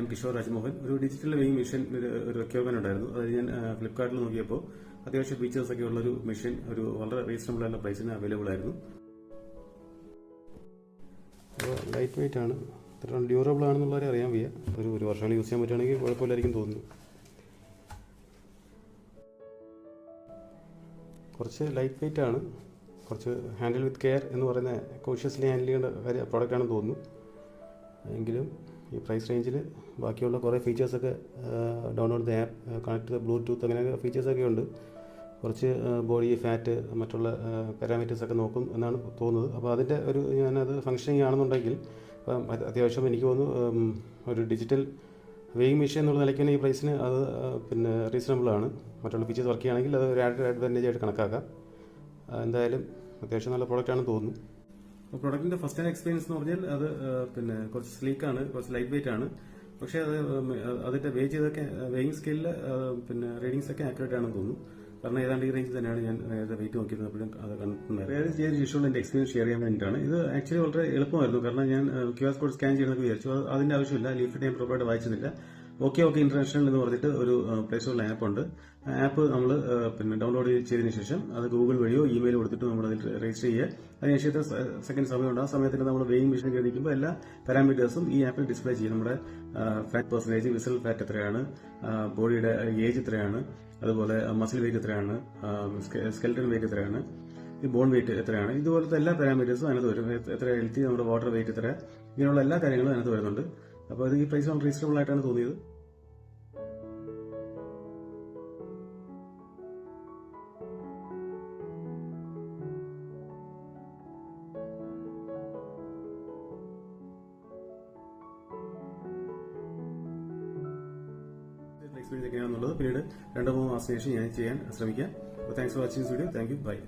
M Kishore Rajmohan. ഒരു digital weighing machine ഒരു requirement ഉണ്ടായിരുന്നു. അത് ഞാൻ ഫ്ലിപ്കാർട്ടിൽ നോക്കിയപ്പോൾ അത്യാവശ്യം ഫീച്ചേഴ്സ് ഒക്കെ ഉള്ള ഒരു മെഷീൻ ഒരു വളരെ റീസണബിൾ ആയിട്ടുള്ള പ്രൈസിന് അവൈലബിൾ ആയിരുന്നു. ലൈറ്റ് വെയിറ്റ് ആണ്, ഇത്ര ഡ്യൂറബിൾ ആണെന്നുള്ളവരെ അറിയാൻ വയ്യ. ഒരു വർഷം യൂസ് ചെയ്യാൻ പറ്റുകയാണെങ്കിൽ കുഴപ്പമില്ലായിരിക്കും തോന്നുന്നു. കുറച്ച് ലൈറ്റ് വെയിറ്റ് ആണ്, കുറച്ച് ഹാൻഡിൽ വിത്ത് കെയർ എന്ന് പറയുന്ന കോഷ്യസ്ലി ഹാൻഡിൽ ചെയ്യേണ്ട പ്രോഡക്റ്റാണെന്ന് തോന്നുന്നു. എങ്കിലും ഈ പ്രൈസ് റേഞ്ചിൽ ബാക്കിയുള്ള കുറേ ഫീച്ചേഴ്സൊക്കെ download the app, connect bluetooth അങ്ങനെ ഫീച്ചേഴ്സൊക്കെ ഉണ്ട്. കുറച്ച് ബോഡി ഫാറ്റ് മറ്റുള്ള പാരാമീറ്റേഴ്സൊക്കെ നോക്കും എന്നാണ് തോന്നുന്നത്. അപ്പോൾ അതിൻ്റെ ഞാനത് ഫങ്ഷനിങ് ആണെന്നുണ്ടെങ്കിൽ അത്യാവശ്യം എനിക്ക് തോന്നുന്നു ഒരു ഡിജിറ്റൽ വെയിങ് മെഷീൻ എന്നുള്ള നിലയ്ക്ക് തന്നെ ഈ പ്രൈസിന് അത് റീസണബിൾ ആണ്. മറ്റുള്ള ഫീച്ചേഴ്സ് വർക്ക് ചെയ്യുകയാണെങ്കിൽ അത് ഒരു അഡ്വാൻറ്റേജ് ആയിട്ട് കണക്കാക്കാം. എന്തായാലും അത്യാവശ്യം നല്ല പ്രോഡക്റ്റാണെന്ന് തോന്നുന്നു. അപ്പോൾ പ്രൊഡക്റ്റിന്റെ ഫസ്റ്റ് ഹാൻഡ് എക്സ്പീരിയൻസ് എന്ന് പറഞ്ഞാൽ അത് കുറച്ച് സ്ലീക്കാണ്, കുറച്ച് ലൈറ്റ് വെയിറ്റ് ആണ്. പക്ഷേ അത് അതിന്റെ വെയിങ് സ്കെയിലിൽ റീഡിങ്സ് ഒക്കെ ആക്യുറേറ്റ് ആണെന്ന് തോന്നുന്നു. കാരണം ഏതാണ്ട് ഈ റേഞ്ച് തന്നെയാണ് ഞാൻ നേരത്തെ വെയിറ്റ് നോക്കിയിരുന്നപ്പോഴും അത് കണ്ടിട്ടുണ്ടായിരുന്നു. യൂഷ്വൽ എന്റെ എക്സ്പീരിയൻസ് ഷെയർ ചെയ്യാൻ വേണ്ടിയിട്ടാണ്. ഇത് ആക്ച്വലി വളരെ എളുപ്പമായിരുന്നു. കാരണം ഞാൻ QR കോഡ് സ്കാൻ ചെയ്യണമെന്ന് വിചാരിച്ചു. അതിന്റെ ആവശ്യമില്ല. ലീഫ്ലെറ്റ് ഞാൻ പ്രോപ്പറായിട്ട് വായിച്ചിരുന്നില്ല. ഓക്കെ ഇന്റർനാഷണൽ എന്ന് പറഞ്ഞിട്ട് ഒരു പ്ലേ സ്റ്റോറിൽ ആപ്പ് ഉണ്ട്. ആപ്പ് നമ്മൾ ഡൗൺലോഡ് ചെയ്തതിനു ശേഷം അത് ഗൂഗിൾ വഴിയോ ഇമെയിൽ കൊടുത്തിട്ട് നമ്മൾ അതിൽ രജിസ്റ്റർ ചെയ്യുക. അതിനുശേഷം സെക്കൻഡ് സമയമുണ്ട്. ആ സമയത്തിന് നമ്മൾ വെയിങ് മെഷീൻ കയറിക്കുമ്പോൾ എല്ലാ പാരാമീറ്റേഴ്സും ഈ ആപ്പിൽ ഡിസ്പ്ലേ ചെയ്യും. നമ്മുടെ ഫാറ്റ് പെർസെന്റേജ്, വിസൽ ഫാറ്റ് എത്രയാണ്, ബോഡിയുടെ ഏജ് എത്രയാണ്, അതുപോലെ മസിൽ വെയിറ്റ് എത്രയാണ്, സ്കെൽറ്റൻ വെയിറ്റ് എത്രയാണ്, ഈ ബോൺ വെയിറ്റ് എത്രയാണ്, ഇതുപോലത്തെ എല്ലാ പാരാമീറ്റേഴ്സും അതിനകത്ത് വരും. എത്ര ഹെൽത്തി, നമ്മുടെ വാട്ടർ വെയിറ്റ് എത്ര, ഇങ്ങനെയുള്ള എല്ലാ കാര്യങ്ങളും അതിനകത്ത് വരുന്നുണ്ട്. അപ്പോൾ അത് ഈ പ്രൈസ് വളരെ റീസണബിൾ ആയിട്ടാണ് തോന്നിയത്. എക്സ്പീരിയൻസ് എങ്ങനെയാണെന്നുള്ളത് പിന്നീട് 2-3 മാസത്തിന് ശേഷം ഞാൻ ചെയ്യാൻ ശ്രമിക്കാം. Thanks for watching this video. Thank you. By.